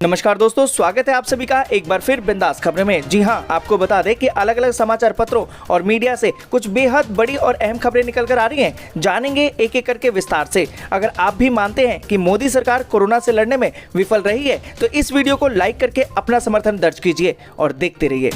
नमस्कार दोस्तों, स्वागत है आप सभी का एक बार फिर बिंदास खबरें में। जी हां, आपको बता दें कि अलग अलग समाचार पत्रों और मीडिया से कुछ बेहद बड़ी और अहम खबरें निकल कर आ रही हैं। जानेंगे एक एक करके विस्तार से। अगर आप भी मानते हैं कि मोदी सरकार कोरोना से लड़ने में विफल रही है तो इस वीडियो को लाइक करके अपना समर्थन दर्ज कीजिए और देखते रहिए।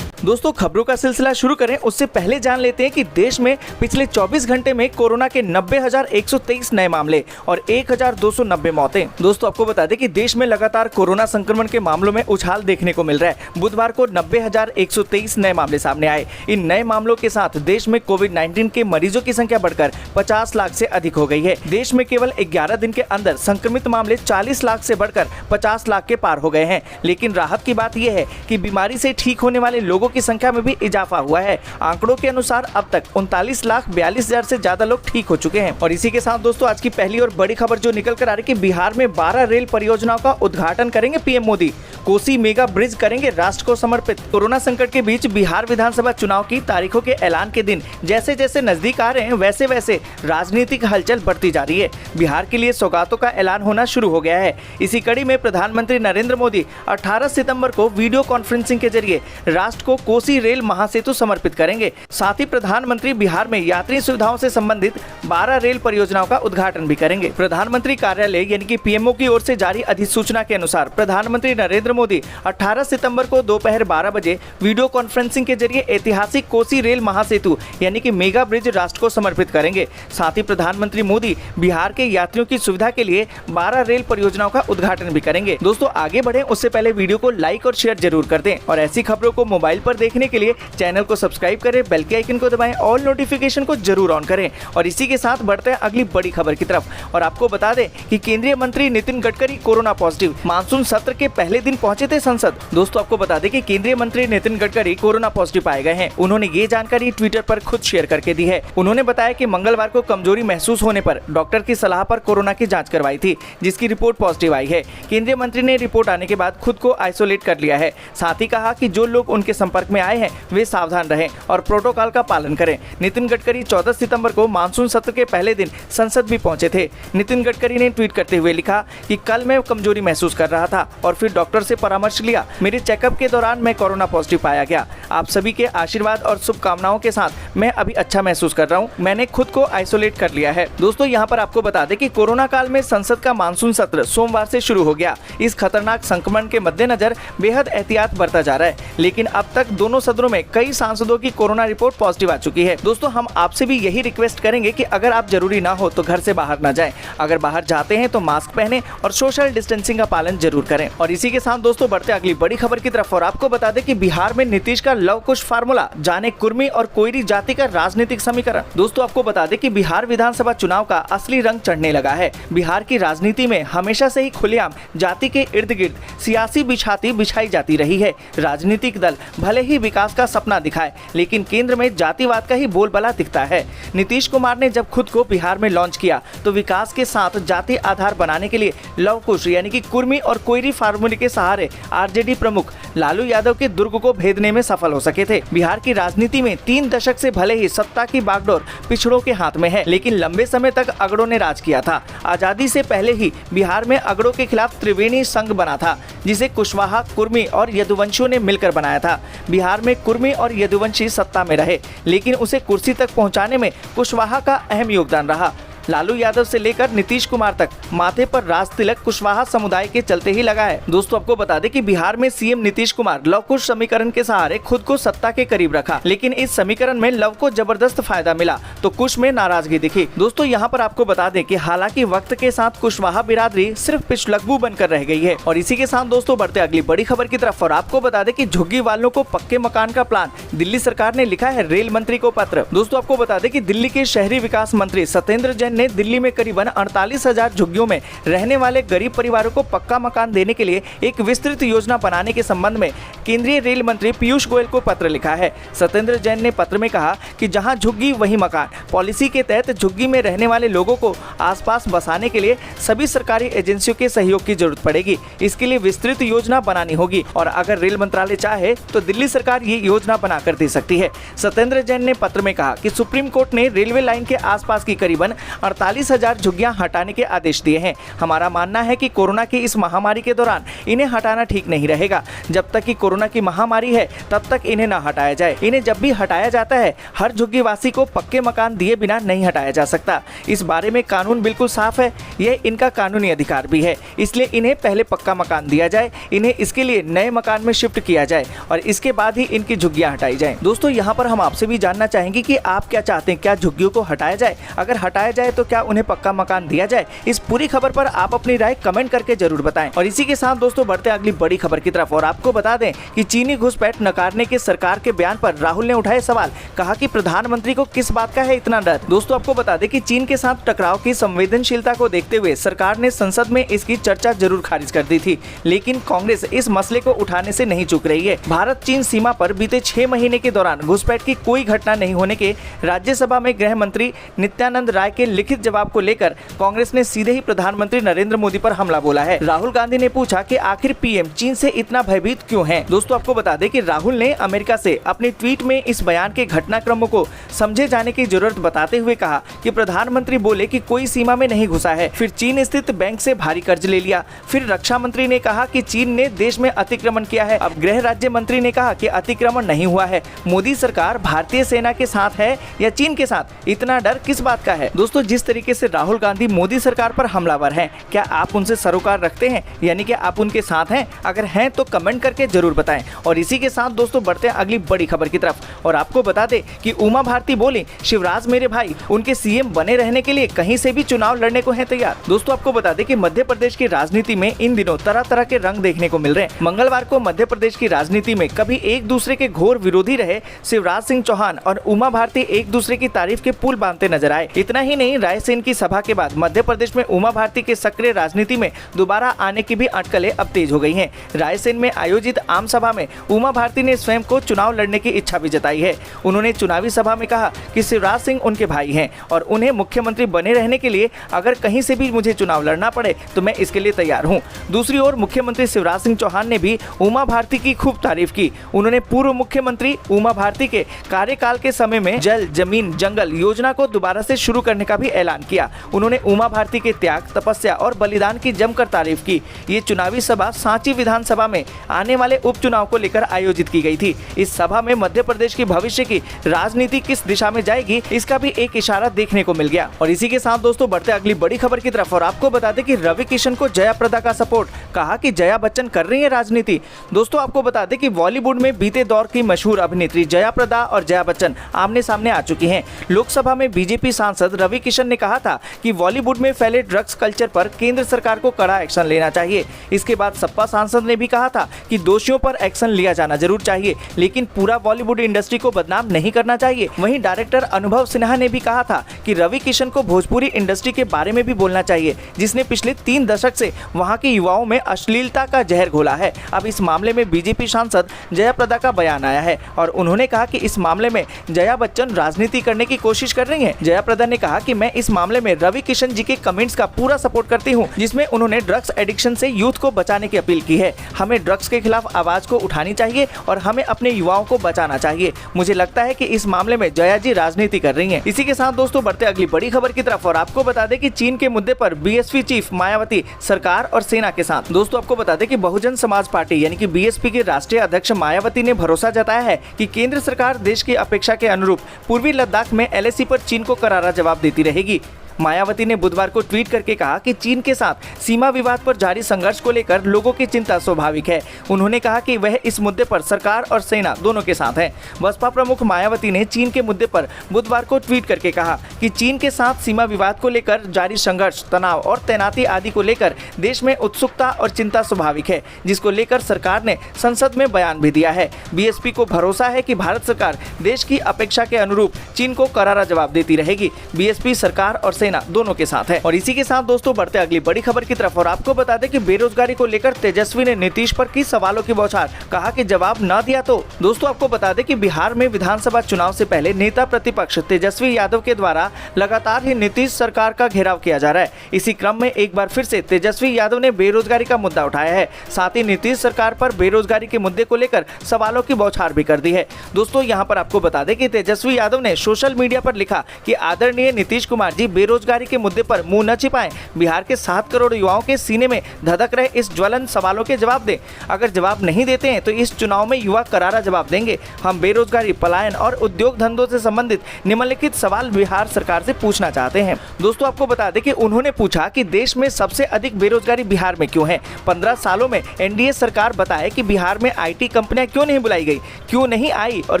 दोस्तों, खबरों का सिलसिला शुरू करें उससे पहले जान लेते हैं कि देश में पिछले 24 घंटे में कोरोना के 90,123 नए मामले और 1,290 मौतें। दोस्तों, आपको बता दें कि देश में लगातार कोरोना संक्रमण के मामलों में उछाल देखने को मिल रहा है। बुधवार को 90,123 नए मामले सामने आए। इन नए मामलों के साथ देश में कोविड-19 के मरीजों की संख्या बढ़कर 50 लाख से अधिक हो गई है। देश में केवल 11 दिन के अंदर संक्रमित मामले 40 लाख से बढ़कर 50 लाख के पार हो गए हैं। लेकिन राहत की बात यह है कि बीमारी से ठीक होने वाले लोगों की संख्या में भी इजाफा हुआ है। आंकड़ों के अनुसार अब तक 39,42,000 से ज्यादा लोग ठीक हो चुके हैं। और इसी के साथ दोस्तों, आज की पहली और बड़ी खबर जो निकल कर आ रही है कि बिहार में 12 रेल परियोजनाओं का उद्घाटन करेंगे PM Modi. Kosi mega bridge करेंगे राष्ट्र को समर्पित। कोरोना संकट के बीच बिहार विधानसभा चुनाव की तारीखों के ऐलान के दिन जैसे जैसे नजदीक आ रहे हैं वैसे वैसे राजनीतिक हलचल बढ़ती जा रही है। बिहार के लिए सौगातों का ऐलान होना शुरू हो गया है। इसी कड़ी में प्रधानमंत्री नरेंद्र मोदी 18 सितंबर को वीडियो कॉन्फ्रेंसिंग के जरिए राष्ट्र को कोसी रेल महासेतु समर्पित करेंगे। साथ ही प्रधानमंत्री बिहार में यात्री सुविधाओं से संबंधित 12 रेल परियोजनाओं का उद्घाटन भी करेंगे। प्रधानमंत्री कार्यालय यानी कि पीएमओ की ओर से जारी अधिसूचना के अनुसार प्रधानमंत्री नरेंद्र मोदी 18 सितंबर को दोपहर 12 बजे वीडियो कॉन्फ्रेंसिंग के जरिए ऐतिहासिक कोसी रेल महासेतु यानी कि मेगा ब्रिज राष्ट्र को समर्पित करेंगे। साथ ही प्रधानमंत्री मोदी बिहार के यात्रियों की सुविधा के लिए 12 रेल परियोजनाओं का उद्घाटन भी करेंगे। दोस्तों, आगे बढ़े उससे पहले वीडियो को लाइक और शेयर जरूर कर दें और ऐसी खबरों को मोबाइल पर देखने के लिए चैनल को सब्सक्राइब करें, बेल के आइकन को दबाएं, ऑल नोटिफिकेशन को जरूर ऑन करें। और इसी के साथ बढ़ते हैं अगली बड़ी खबर की तरफ। और आपको बता दें कि केंद्रीय मंत्री Nitin Gadkari corona positive. Monsoon सत्र के पहले दिन पहुंचे थे संसद। दोस्तों, आपको बता दें कि केंद्रीय मंत्री नितिन गडकरी कोरोना पॉजिटिव पाए गए हैं। उन्होंने ये जानकारी ट्विटर पर खुद शेयर करके दी है। उन्होंने बताया कि मंगलवार को कमजोरी महसूस होने पर डॉक्टर की सलाह पर कोरोना की जाँच करवाई थी, जिसकी रिपोर्ट पॉजिटिव आई है। केंद्रीय मंत्री ने रिपोर्ट आने के बाद खुद को आइसोलेट कर लिया है। साथ ही कहा कि जो लोग उनके संपर्क में आए हैं वे सावधान रहें और प्रोटोकॉल का पालन करें। नितिन गडकरी 14 सितंबर को मानसून सत्र के पहले दिन संसद भी पहुंचे थे। नितिन गडकरी ने ट्वीट करते हुए लिखा कि कल मैं कमजोरी महसूस कर रहा था और फिर डॉक्टर से परामर्श लिया। मेरे चेकअप के दौरान मैं कोरोना पॉजिटिव पाया गया। आप सभी के आशीर्वाद और शुभकामनाओं के साथ मैं अभी अच्छा महसूस कर रहा हूँ। मैंने खुद को आइसोलेट कर लिया है। दोस्तों, यहाँ पर आपको बता दें कि कोरोना काल में संसद का मानसून सत्र सोमवार से शुरू हो गया। इस खतरनाक संक्रमण के मद्देनजर बेहद एहतियात बरता जा रहा है, लेकिन अब तक दोनों सदनों में कई सांसदों की कोरोना रिपोर्ट पॉजिटिव आ चुकी है। दोस्तों, हम आपसे भी यही रिक्वेस्ट करेंगे कि अगर आप जरूरी ना हो तो घर से बाहर ना जाएं। अगर बाहर जाते हैं तो मास्क पहने और सोशल डिस्टेंसिंग का पालन जरूर करें। और इसी के साथ दोस्तों, बढ़ते अगली बड़ी खबर की तरफ। और आपको बता दें कि बिहार में नीतीश का लव कुश फार्मूला, जाने कुर्मी और कोयरी जाति का राजनीतिक समीकरण। दोस्तों, आपको बता दें कि बिहार विधानसभा चुनाव का असली रंग चढ़ने लगा है। बिहार की राजनीति में हमेशा से ही खुलेआम जाति के इर्द गिर्द सियासी बिछाती बिछाई जाती रही है। राजनीतिक दल भले ही विकास का सपना दिखाए, लेकिन केंद्र में जातिवाद का ही बोलबाला दिखता है। नीतीश कुमार ने जब खुद को बिहार में लॉन्च किया तो विकास के साथ जाति आधार बनाने के लिए लव कुश यानी कि कुर्मी और कोयरी फार्मूले के सहारे आरजेडी प्रमुख लालू यादव के दुर्ग को भेदने में सफल हो सके थे। बिहार की राजनीति में 3 दशक से भले ही सत्ता की बागडोर पिछड़ों के हाथ में है, लेकिन लंबे समय तक अगड़ों ने राज किया था। आजादी से पहले ही बिहार में अगड़ों के खिलाफ त्रिवेणी संघ बना था, जिसे कुशवाहा, कुर्मी और यदुवंशियों ने मिलकर बनाया था। बिहार में कुर्मी और यदुवंशी सत्ता में रहे, लेकिन उसे कुर्सी तक पहुंचाने में कुशवाहा का अहम योगदान रहा। लालू यादव से लेकर नीतीश कुमार तक माथे पर राज तिलक कुशवाहा समुदाय के चलते ही लगा है। दोस्तों, आपको बता दें कि बिहार में सीएम नीतीश कुमार लव कुश समीकरण के सहारे खुद को सत्ता के करीब रखा, लेकिन इस समीकरण में लव को जबरदस्त फायदा मिला तो कुश में नाराजगी दिखी। दोस्तों, यहाँ पर आपको बता दें कि हालांकि वक्त के साथ कुशवाहा बिरादरी सिर्फ पिछलग्गू बनकर रह गई है। और इसी के साथ दोस्तों, बढ़ते अगली बड़ी खबर की तरफ। और आपको बता दें कि झुग्गी वालों को पक्के मकान का प्लान, दिल्ली सरकार ने लिखा है रेल मंत्री को पत्र। दोस्तों, आपको बता दें कि दिल्ली के शहरी विकास मंत्री सत्येंद्र जैन ने दिल्ली में करीबन 48,000 झुग्गियों में रहने वाले गरीब परिवारों को पक्का मकान देने के लिए एक विस्तृत योजना बनाने के संबंध में केंद्रीय रेल मंत्री पीयूष गोयल को पत्र लिखा है। सत्येंद्र जैन ने पत्र में कहा कि जहां झुग्गी वहीं मकान पॉलिसी के तहत झुग्गी में रहने वाले लोगों को आसपास बसाने के लिए सभी सरकारी एजेंसियों के सहयोग की जरूरत पड़ेगी। इसके लिए विस्तृत योजना बनानी होगी और अगर रेल मंत्रालय चाहे तो दिल्ली सरकार ये योजना बनाकर दे सकती है। सत्येंद्र जैन ने पत्र में कहा कि सुप्रीम कोर्ट ने रेलवे लाइन के आसपास की करीबन 48,000 झुग्गियां हटाने के आदेश दिए हैं। हमारा मानना है कि कोरोना की इस महामारी के दौरान इन्हें हटाना ठीक नहीं रहेगा। जब तक कि कोरोना की महामारी है तब तक इन्हें न हटाया जाए। इन्हें जब भी हटाया जाता है हर झुग्गी वासी को पक्के मकान दिए बिना नहीं हटाया जा सकता। इस बारे में कानून बिल्कुल साफ है, यह इनका कानूनी अधिकार भी है। इसलिए इन्हें पहले पक्का मकान दिया जाए, इन्हें इसके लिए नए मकान में शिफ्ट किया जाए और इसके बाद ही इनकी झुग्गियां हटाई जाए। दोस्तों यहाँ पर हम आपसे भी जानना चाहेंगे कि आप क्या चाहते हैं, क्या झुग्गियों को हटाया जाए? अगर हटाया जाए तो क्या उन्हें पक्का मकान दिया जाए? इस पूरी खबर पर आप अपनी राय कमेंट करके जरूर बताएं। और इसी के साथ दोस्तों बढ़ते अगली बड़ी खबर की तरफ और आपको बता दें कि चीनी घुसपैठ नकारने के सरकार के बयान पर राहुल ने उठाए सवाल। कहा कि प्रधानमंत्री को किस बात का है इतना डर। दोस्तों आपको बता दें कि चीन के साथ टकराव की संवेदनशीलता को देखते हुए सरकार ने संसद में इसकी चर्चा जरूर खारिज कर दी थी, लेकिन कांग्रेस इस मसले को उठाने से नहीं चूक रही है। भारत चीन सीमा पर बीते 6 महीने के दौरान घुसपैठ की कोई घटना नहीं होने के राज्यसभा में गृह मंत्री नित्यानंद राय के लिखित जवाब को लेकर कांग्रेस ने सीधे ही प्रधानमंत्री नरेंद्र मोदी पर हमला बोला है। राहुल गांधी ने पूछा कि आखिर पीएम चीन से इतना भयभीत क्यों हैं? दोस्तों आपको बता दें कि राहुल ने अमेरिका से अपने ट्वीट में इस बयान के घटनाक्रमों को समझे जाने की जरूरत बताते हुए कहा कि प्रधानमंत्री बोले कि कोई सीमा में नहीं घुसा है, फिर चीन स्थित बैंक से भारी कर्ज ले लिया, फिर रक्षा मंत्री ने कहा कि चीन ने देश में अतिक्रमण किया है, अब गृह राज्य मंत्री ने कहा कि अतिक्रमण नहीं हुआ है। मोदी सरकार भारतीय सेना के साथ है या चीन के साथ? इतना डर किस बात का है? दोस्तों जिस तरीके से राहुल गांधी मोदी सरकार पर हमलावर हैं, क्या आप उनसे सरोकार रखते हैं, यानी कि आप उनके साथ हैं? अगर हैं तो कमेंट करके जरूर बताएं। और इसी के साथ दोस्तों बढ़ते हैं अगली बड़ी खबर की तरफ और आपको बता दें कि उमा भारती बोली शिवराज मेरे भाई, उनके सीएम बने रहने के लिए कहीं से भी चुनाव लड़ने को हैं तैयार। दोस्तों आपको बता दें कि मध्य प्रदेश की राजनीति में इन दिनों तरह तरह के रंग देखने को मिल रहे हैं। मंगलवार को मध्य प्रदेश की राजनीति में कभी एक दूसरे के घोर विरोधी रहे शिवराज सिंह चौहान और उमा भारती एक दूसरे की तारीफ के पुल बांधते नजर आए। इतना ही नहीं, रायसेन की सभा के बाद मध्य प्रदेश में उमा भारती के सक्रिय राजनीति में दोबारा आने की भी अटकलें अब तेज हो गई हैं। रायसेन में आयोजित आम सभा में उमा भारती ने स्वयं को चुनाव लड़ने की इच्छा भी जताई है। उन्होंने चुनावी सभा में कहा कि शिवराज सिंह उनके भाई हैं और उन्हें मुख्यमंत्री बने रहने के लिए अगर कहीं से भी मुझे चुनाव लड़ना पड़े तो मैं इसके लिए तैयार हूं। दूसरी ओर मुख्यमंत्री शिवराज सिंह चौहान ने भी उमा भारती की खूब तारीफ की। उन्होंने पूर्व मुख्यमंत्री उमा भारती के कार्यकाल के समय में जल जमीन जंगल योजना को दोबारा से शुरू करने का भी ऐलान किया। उन्होंने उमा भारती के त्याग, तपस्या और बलिदान की जमकर तारीफ की। ये चुनावी सभा सांची विधानसभा में आने वाले उपचुनाव को लेकर आयोजित की गई थी। इस सभा में मध्य प्रदेश की भविष्य की राजनीति किस दिशा में जाएगी इसका भी एक इशारा देखने को मिल गया। और इसी के साथ दोस्तों बढ़ते अगली बड़ी खबर की तरफ और आपको बता दें कि रवि किशन को जया प्रदा का सपोर्ट। कहा कि जया बच्चन कर रही है राजनीति। दोस्तों आपको बता दें कि बॉलीवुड में बीते दौर की मशहूर अभिनेत्री जया प्रदा और जया बच्चन आमने सामने आ चुकी हैं। लोकसभा में बीजेपी सांसद रवि किशन ने कहा था कि बॉलीवुड में फैले ड्रग्स कल्चर पर केंद्र सरकार को कड़ा एक्शन लेना चाहिए। इसके बाद सपा सांसद ने भी कहा था कि दोषियों पर एक्शन लिया जाना जरूर चाहिए, लेकिन पूरा बॉलीवुड इंडस्ट्री को बदनाम नहीं करना चाहिए। वहीं डायरेक्टर अनुभव सिन्हा ने भी कहा था कि रवि किशन को भोजपुरी इंडस्ट्री के बारे में भी बोलना चाहिए, जिसने पिछले 3 दशक से वहां के युवाओं में अश्लीलता का जहर घोला है। अब इस मामले में बीजेपी सांसद जया प्रदा का बयान आया है और उन्होंने कहा कि इस मामले में जया बच्चन राजनीति करने की कोशिश कर रही हैं। जया प्रदा ने कहा कि मैं इस मामले में रवि किशन जी के कमेंट्स का पूरा सपोर्ट करती हूं, जिसमें उन्होंने ड्रग्स एडिक्शन से यूथ को बचाने की अपील की है। हमें ड्रग्स के खिलाफ आवाज को उठानी चाहिए और हमें अपने युवाओं को बचाना चाहिए। मुझे लगता है कि इस मामले में जया जी राजनीति कर रही हैं। इसी के साथ दोस्तों बढ़ते अगली बड़ी खबर की तरफ और आपको बता दें कि चीन के मुद्दे पर बीएसपी चीफ मायावती सरकार और सेना के साथ। दोस्तों आपको बता दें कि बहुजन समाज पार्टी यानी कि बीएसपी के राष्ट्रीय अध्यक्ष मायावती ने भरोसा जताया है कि केंद्र सरकार देश की अपेक्षा के अनुरूप पूर्वी लद्दाख में एलएसी पर चीन को करारा जवाब देती रहेगी। मायावती ने बुधवार को ट्वीट करके कहा कि चीन के साथ सीमा विवाद पर जारी संघर्ष को लेकर लोगों की चिंता स्वाभाविक है। उन्होंने कहा कि वह इस मुद्दे पर सरकार और सेना दोनों के साथ है। बसपा प्रमुख मायावती ने चीन के मुद्दे पर बुधवार को ट्वीट करके कहा कि चीन के साथ सीमा विवाद को लेकर जारी संघर्ष, तनाव और तैनाती आदि को लेकर देश में उत्सुकता और चिंता स्वाभाविक है, जिसको लेकर सरकार ने संसद में बयान भी दिया है। बीएसपी को भरोसा है कि भारत सरकार देश की अपेक्षा के अनुरूप चीन को करारा जवाब देती रहेगी। बीएसपी सरकार और दोनों के साथ है। और इसी के साथ दोस्तों बढ़ते अगली बड़ी खबर की तरफ और आपको बता दें कि बेरोजगारी को लेकर तेजस्वी ने नीतीश पर की सवालों की बौछार। कहा कि जवाब न दिया तो। दोस्तों आपको बता दें कि बिहार में विधानसभा चुनाव से पहले नेता प्रतिपक्ष तेजस्वी यादव के द्वारा लगातार ही नीतीश सरकार का घेराव किया जा रहा है। इसी क्रम में एक बार फिर से तेजस्वी यादव ने बेरोजगारी का मुद्दा उठाया है। साथ ही नीतीश सरकार पर बेरोजगारी के मुद्दे को लेकर सवालों की बौछार भी कर दी है। दोस्तों यहाँ पर आपको बता दें कि तेजस्वी यादव ने सोशल मीडिया पर लिखा कि आदरणीय नीतीश कुमार जी, बेरोजगारी बेरोजगारी के मुद्दे पर मुंह न छिपाएं। बिहार के 7 करोड़ युवाओं के सीने में धधक रहे इस ज्वलंत सवालों के जवाब दें। अगर जवाब नहीं देते हैं तो इस चुनाव में युवा करारा जवाब देंगे। हम बेरोजगारी, पलायन और उद्योग धंधों से संबंधित निम्नलिखित सवाल बिहार सरकार से पूछना चाहते हैं। दोस्तों, आपको बता दें कि उन्होंने पूछा कि देश में सबसे अधिक बेरोजगारी बिहार में क्यों है। 15 सालों में एनडीए सरकार बताए कि बिहार में आईटी कंपनियां क्यों नहीं बुलाई गई, क्यों नहीं आई और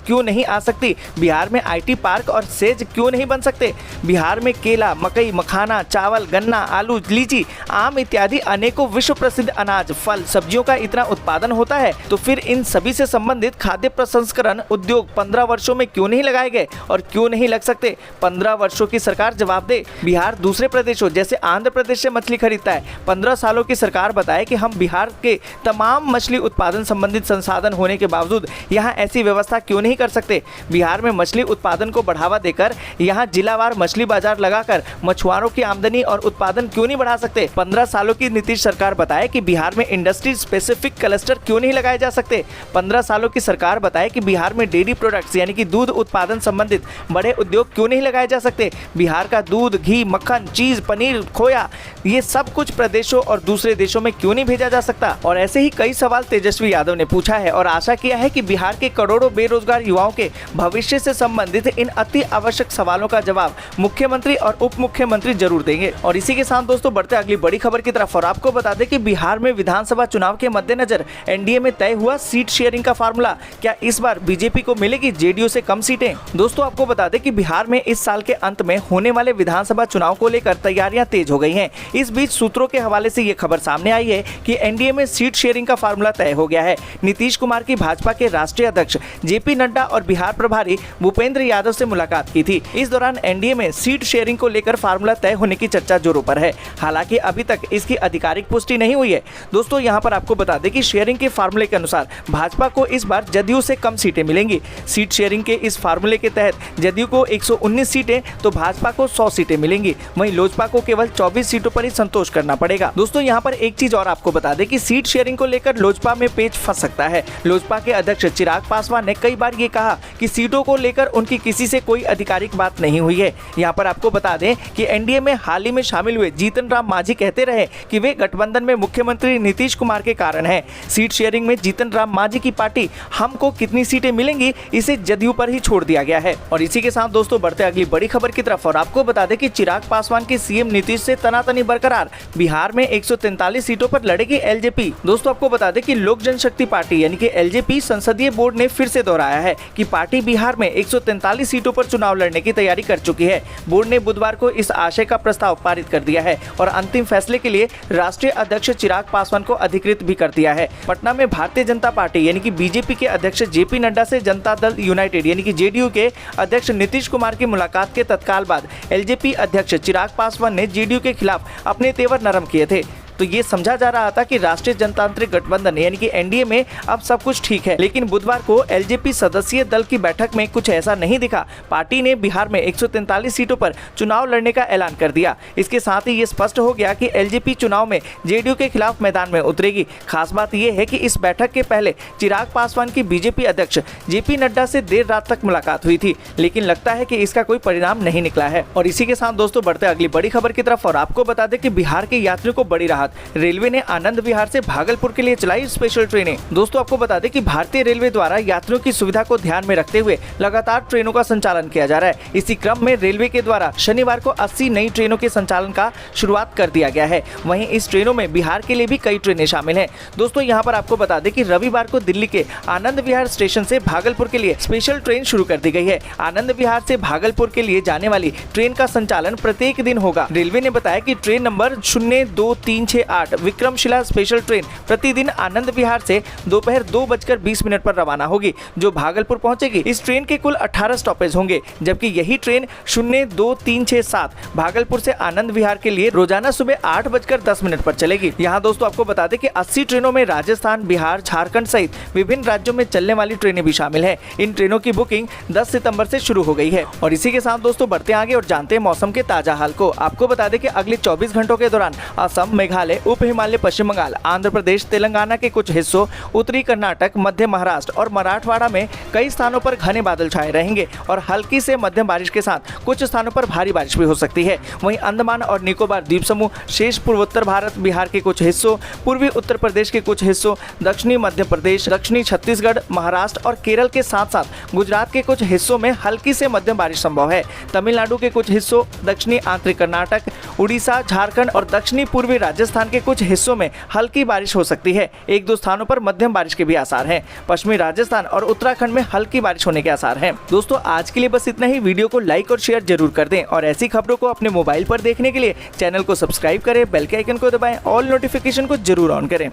क्यों नहीं आ सकती। बिहार में आईटी पार्क और सेज क्यों नहीं बन सकते। बिहार में केला, मकई, मखाना, चावल, गन्ना, आलू, लीची, आम इत्यादि अनेकों विश्व प्रसिद्ध अनाज, फल, सब्जियों का इतना उत्पादन होता है तो फिर इन सभी से संबंधित खाद्य प्रसंस्करण उद्योग 15 वर्षों में क्यों नहीं लगाए गए और क्यों नहीं लग सकते। 15 वर्षों की सरकार जवाब दे। बिहार दूसरे प्रदेशों जैसे आंध्र प्रदेश से मछली खरीदता है। 15 सालों की सरकार बताए कि हम बिहार के तमाम मछली उत्पादन संबंधित संसाधन होने के बावजूद यहाँ ऐसी व्यवस्था क्यों नहीं कर सकते। बिहार में मछली उत्पादन को बढ़ावा देकर यहाँ जिलावार मछली बाजार लगाकर मछुआरों की आमदनी और उत्पादन क्यों नहीं बढ़ा सकते। 15 सालों की नीतीश सरकार बताए कि बिहार में इंडस्ट्री स्पेसिफिक क्लस्टर क्यों नहीं लगाए जा सकते। 15 सालों की सरकार बताए कि बिहार में डेयरी प्रोडक्ट्स यानी कि दूध उत्पादन संबंधित बड़े उद्योग क्यों नहीं लगाए जा सकते। बिहार का दूध, घी, मक्खन, चीज, पनीर, खोया, ये सब कुछ प्रदेशों और दूसरे देशों में क्यों नहीं भेजा जा सकता। और ऐसे ही कई सवाल तेजस्वी यादव ने पूछा है और आशा किया है कि बिहार के करोड़ों बेरोजगार युवाओं के भविष्य से संबंधित इन अति आवश्यक सवालों का जवाब मुख्यमंत्री और उप मुख्यमंत्री जरूर देंगे। और इसी के साथ दोस्तों बढ़ते अगली बड़ी खबर की तरफ और आपको बता दें कि बिहार में विधानसभा चुनाव के मद्देनजर एनडीए में तय हुआ सीट शेयरिंग का फार्मूला। क्या इस बार बीजेपी को मिलेगी जेडीयू से कम सीटें। दोस्तों, आपको बता दें कि बिहार में इस साल के अंत में होने वाले विधानसभा चुनाव को लेकर तैयारियां तेज हो गई हैं। इस बीच सूत्रों के हवाले से ये खबर सामने आई है कि एनडीए में सीट शेयरिंग का फार्मूला तय हो गया है। नीतीश कुमार की भाजपा के राष्ट्रीय अध्यक्ष जेपी नड्डा और बिहार प्रभारी भूपेंद्र यादव से मुलाकात की थी। इस दौरान एनडीए में सीट शेयरिंग को लेकर फार्मूला तय होने की चर्चा जोरों पर है। हालांकि अभी तक इसकी आधिकारिक पुष्टि नहीं हुई है। दोस्तों, यहाँ पर आपको बता दें कि शेयरिंग के फार्मूले के अनुसार भाजपा को इस बार जदयू से कम सीटें मिलेंगी। सीट शेयरिंग के इस फार्मूले के तहत जदयू को 119 सीटें तो भाजपा को 100 सीटें मिलेंगी। वहीं लोजपा को केवल 24 सीटों पर ही संतोष करना पड़ेगा। दोस्तों, यहाँ पर एक चीज और आपको बता दें कि सीट शेयरिंग को लेकर लोजपा में पेच फंस सकता है। लोजपा के अध्यक्ष चिराग पासवान ने कई बार ये कहा कि सीटों को लेकर उनकी किसी से कोई आधिकारिक बात नहीं हुई है। यहाँ पर आपको बता दें कि एनडीए में हाल ही में शामिल हुए जीतन राम मांझी कहते रहे कि वे गठबंधन में मुख्यमंत्री नीतीश कुमार के कारण है। सीट शेयरिंग में जीतन राम मांझी की पार्टी हमको कितनी सीटें मिलेंगी इसे जदयू पर ही छोड़ दिया गया है। और इसी के साथ दोस्तों बढ़ते अगली बड़ी खबर की तरफ और आपको बता दें कि चिराग पासवान की सीएम नीतीश से तनातनी बरकरार। बिहार में 143 सीटों पर लड़ेगी एलजेपी। दोस्तों, आपको बता दें कि लोक जनशक्ति पार्टी यानी कि एलजेपी संसदीय बोर्ड ने फिर से दोहराया है कि पार्टी बिहार में 143 सीटों पर चुनाव लड़ने की तैयारी कर चुकी है। बोर्ड ने बुधवार को इस आशय का प्रस्ताव पारित कर दिया है और अंतिम फैसले के लिए राष्ट्रीय अध्यक्ष चिराग पासवान को अधिकृत भी कर दिया है। पटना में भारतीय जनता पार्टी यानी कि बीजेपी के अध्यक्ष जेपी नड्डा से जनता दल यूनाइटेड यानी कि जेडीयू के अध्यक्ष नीतीश कुमार की मुलाकात के तत्काल बाद एलजेपी अध्यक्ष चिराग पासवान ने जेडीयू के खिलाफ अपने तेवर नरम किए थे। तो ये समझा जा रहा था कि राष्ट्रीय जनतांत्रिक गठबंधन यानी कि एनडीए में अब सब कुछ ठीक है, लेकिन बुधवार को एलजेपी सदस्यीय दल की बैठक में कुछ ऐसा नहीं दिखा। पार्टी ने बिहार में 143 सीटों पर चुनाव लड़ने का ऐलान कर दिया। इसके साथ ही ये स्पष्ट हो गया कि एलजेपी चुनाव में जेडीयू के खिलाफ मैदान में उतरेगी। खास बात यह है कि इस बैठक के पहले चिराग पासवान की बीजेपी अध्यक्ष जेपी नड्डा से देर रात तक मुलाकात हुई थी, लेकिन लगता है कि इसका कोई परिणाम नहीं निकला है। और इसी के साथ दोस्तों बढ़ते अगली बड़ी खबर की तरफ और आपको बता दें कि बिहार के यात्रियों को बड़ी राहत। रेलवे ने आनंद विहार से भागलपुर के लिए चलाई स्पेशल ट्रेनें। दोस्तों, आपको बता दें कि भारतीय रेलवे द्वारा यात्रियों की सुविधा को ध्यान में रखते हुए लगातार ट्रेनों का संचालन किया जा रहा है। इसी क्रम में रेलवे के द्वारा शनिवार को 80 नई ट्रेनों के संचालन का शुरुआत कर दिया गया है। वहीं इस ट्रेनों में बिहार के लिए भी कई ट्रेनें शामिल हैं। दोस्तों, यहाँ पर आपको बता दें कि रविवार को दिल्ली के आनंद विहार स्टेशन से भागलपुर के लिए स्पेशल ट्रेन शुरू कर दी गई है। आनंद विहार से भागलपुर के लिए जाने वाली ट्रेन का संचालन प्रत्येक दिन होगा। रेलवे ने बताया कि train number 02368 Vikramshila special train प्रतिदिन आनंद विहार से दोपहर 2:20 पर रवाना होगी, जो भागलपुर पहुंचेगी। इस ट्रेन के कुल 18 स्टॉपेज होंगे, जबकि यही ट्रेन 02367 भागलपुर से आनंद विहार के लिए रोजाना सुबह 8:10 पर चलेगी। यहाँ दोस्तों आपको बता दें कि 80 ट्रेनों में राजस्थान, बिहार, झारखंड सहित विभिन्न राज्यों में चलने वाली ट्रेनें भी शामिल है। इन ट्रेनों की बुकिंग 10 सितंबर से शुरू हो गई है। और इसी के साथ दोस्तों बढ़ते आगे और जानते हैं मौसम के ताजा हाल को। आपको बता दें कि अगले 24 घंटों के दौरान असम, मेघालय, हिमालय, उप हिमालय पश्चिम बंगाल, आंध्र प्रदेश, तेलंगाना के कुछ हिस्सों, उत्तरी कर्नाटक, मध्य महाराष्ट्र और मराठवाड़ा में कई स्थानों पर घने बादल छाए रहेंगे और हल्की से मध्यम बारिश के साथ कुछ स्थानों पर भारी बारिश भी हो सकती है। वहीं अंडमान और निकोबार द्वीप समूह, शेष पूर्वोत्तर भारत, बिहार के कुछ हिस्सों, पूर्वी उत्तर प्रदेश के कुछ हिस्सों, दक्षिणी मध्य प्रदेश, दक्षिणी छत्तीसगढ़, महाराष्ट्र और केरल के साथ साथ गुजरात के कुछ हिस्सों में हल्की से मध्यम बारिश संभव है। तमिलनाडु के कुछ हिस्सों, दक्षिणी आंतरिक कर्नाटक, उड़ीसा, झारखंड और दक्षिणी पूर्वी राजस्थान के कुछ हिस्सों में हल्की बारिश हो सकती है। एक दो स्थानों पर मध्यम बारिश के भी आसार हैं। पश्चिमी राजस्थान और उत्तराखंड में हल्की बारिश होने के आसार हैं। दोस्तों, आज के लिए बस इतना ही। वीडियो को लाइक और शेयर जरूर कर दें और ऐसी खबरों को अपने मोबाइल पर देखने के लिए चैनल को सब्सक्राइब करें, बेल के आइकन को दबाएं, ऑल नोटिफिकेशन को जरूर ऑन करें।